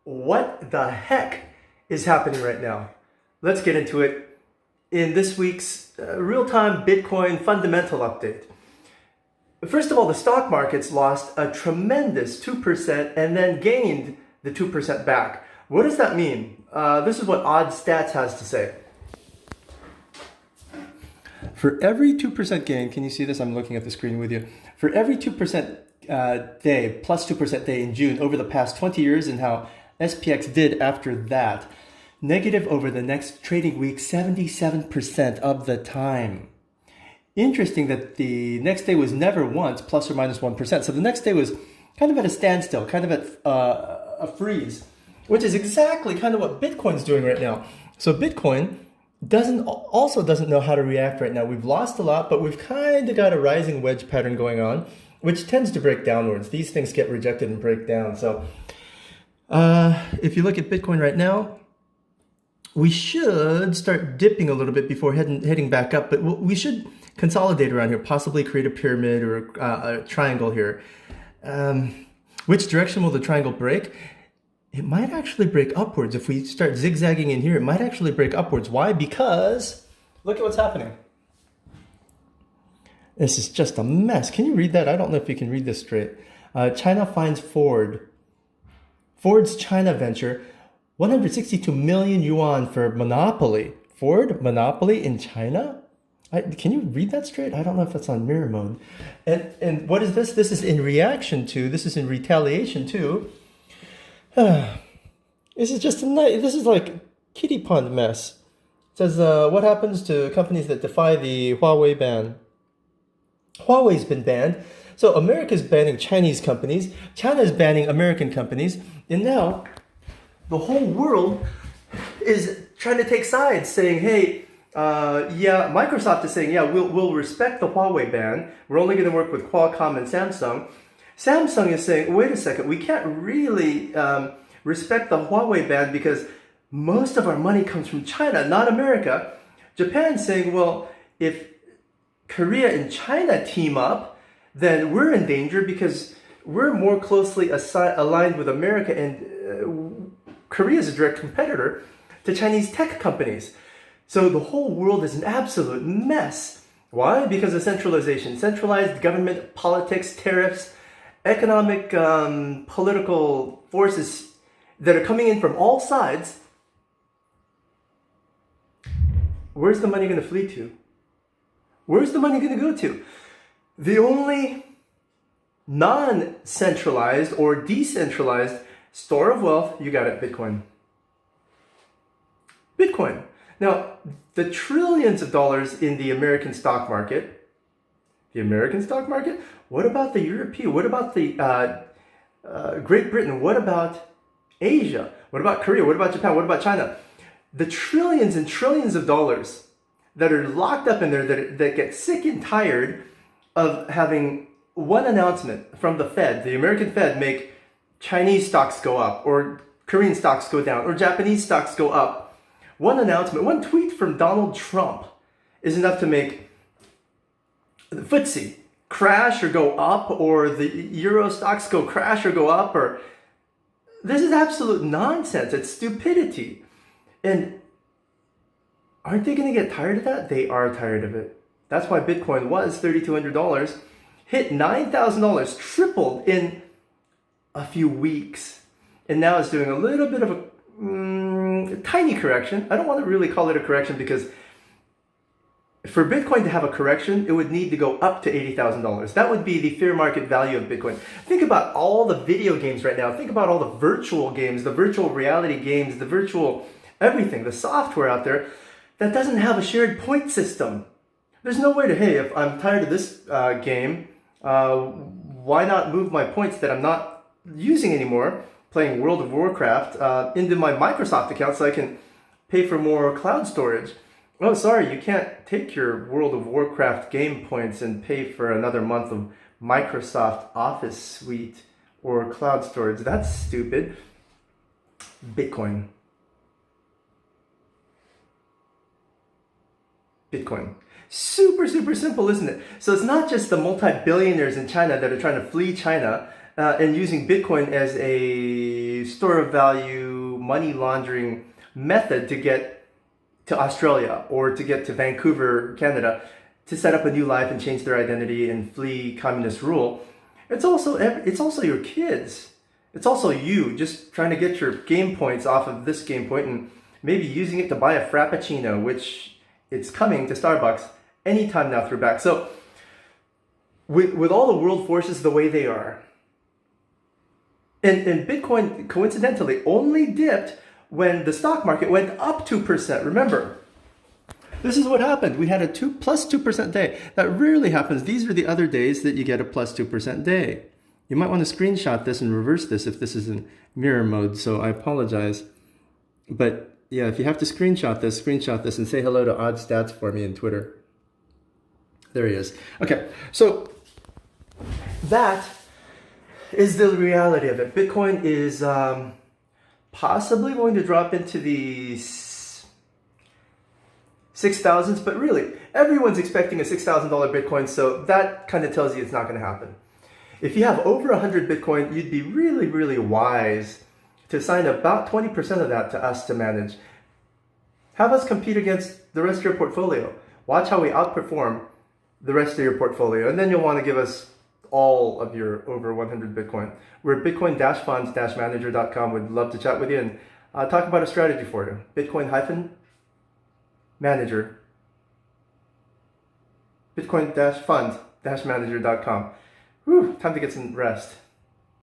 What the heck is happening right now? Let's get into it in this week's real-time Bitcoin fundamental update. First of all, the stock market's lost a tremendous 2% and then gained the 2% back. What does that mean? This is what OddStats has to say. For every 2% gain, can you see this? I'm looking at the screen with you. For every 2% day, plus 2% day in June over the past 20 years and how SPX did after that, negative over the next trading week 77% of the time. Interesting that the next day was never once plus or minus 1%. So the next day was kind of at a standstill, kind of at a freeze, which is exactly kind of what Bitcoin's doing right now. So Bitcoin also doesn't know how to react right now. We've lost a lot, but we've kind of got a rising wedge pattern going on, which tends to break downwards. These things get rejected and break down. So if you look at Bitcoin right now, we should start dipping a little bit before heading back up, but we should consolidate around here, possibly create a pyramid or a triangle here. Which direction will the triangle break? It might actually break upwards. If we start zigzagging in here, it might actually break upwards. Why? Because look at what's happening. This is just a mess. Can you read that? I don't know if you can read this straight. China finds Ford. Ford's China venture, 162 million yuan for monopoly. Ford monopoly in China? Can you read that straight? I don't know if that's on mirror mode. And what is this? This is in reaction to, this is in retaliation to. This is just this is like kiddie pond mess. It says, what happens to companies that defy the Huawei ban? Huawei's been banned. So America's banning Chinese companies. China's banning American companies. And now the whole world is trying to take sides, saying, hey, Microsoft is saying, yeah, we'll respect the Huawei ban. We're only going to work with Qualcomm and Samsung. Samsung is saying, wait a second, we can't really respect the Huawei ban because most of our money comes from China, not America. Japan's saying, well, if Korea and China team up, then we're in danger because we're more closely aligned with America, and Korea is a direct competitor to Chinese tech companies. So the whole world is an absolute mess. Why? Because of centralization. Centralized government, politics, tariffs, economic, political forces that are coming in from all sides. Where's the money going to flee to? Where's the money going to go to? The only non-centralized or decentralized store of wealth, you got it, Bitcoin. Bitcoin. Now, the trillions of dollars in the American stock market, what about the European? What about the Great Britain? What about Asia? What about Korea? What about Japan? What about China? The trillions and trillions of dollars that are locked up in there that get sick and tired of having one announcement from the Fed, the American Fed, make Chinese stocks go up or Korean stocks go down or Japanese stocks go up. One announcement, one tweet from Donald Trump is enough to make the FTSE crash or go up, or the Euro stocks go crash or go up. Or this is absolute nonsense. It's stupidity. And aren't they going to get tired of that? They are tired of it. That's why Bitcoin was $3,200, hit $9,000, tripled in a few weeks, and now it's doing a little bit of a tiny correction. I don't want to really call it a correction because for Bitcoin to have a correction, it would need to go up to $80,000. That would be the fair market value of Bitcoin. Think about all the video games right now. Think about all the virtual games, the virtual reality games, the virtual everything, the software out there that doesn't have a shared point system. There's no way to, hey, if I'm tired of this game, why not move my points that I'm not using anymore, playing World of Warcraft, into my Microsoft account so I can pay for more cloud storage? Oh, sorry, you can't take your World of Warcraft game points and pay for another month of Microsoft Office Suite or cloud storage. That's stupid. Bitcoin. Super, super simple, isn't it? So it's not just the multi-billionaires in China that are trying to flee China and using Bitcoin as a a store of value money laundering method to get to Australia or to get to Vancouver, Canada, to set up a new life and change their identity and flee communist rule. It's also your kids. It's also you just trying to get your game points off of this game point and maybe using it to buy a Frappuccino, which it's coming to Starbucks anytime now through back. So with all the world forces the way they are, and Bitcoin coincidentally only dipped when the stock market went up 2%. Remember, this is what happened. We had a plus 2% day. That rarely happens. These are the other days that you get a plus 2% day. You might want to screenshot this and reverse this if this is in mirror mode, so I apologize. But yeah, if you have to screenshot this and say hello to Odd Stats for me in Twitter. There he is. Okay, so that is the reality of it. Bitcoin is possibly going to drop into the 6,000s, but really, everyone's expecting a $6,000 Bitcoin, so that kind of tells you it's not going to happen. If you have over 100 Bitcoin, you'd be really, really wise to assign about 20% of that to us to manage. Have us compete against the rest of your portfolio. Watch how we outperform the rest of your portfolio, and then you'll want to give us all of your over 100 Bitcoin. We're at bitcoin-funds-manager.com. We'd love to chat with you and talk about a strategy for you. Bitcoin-manager. Bitcoin-funds-manager.com. Whew, time to get some rest.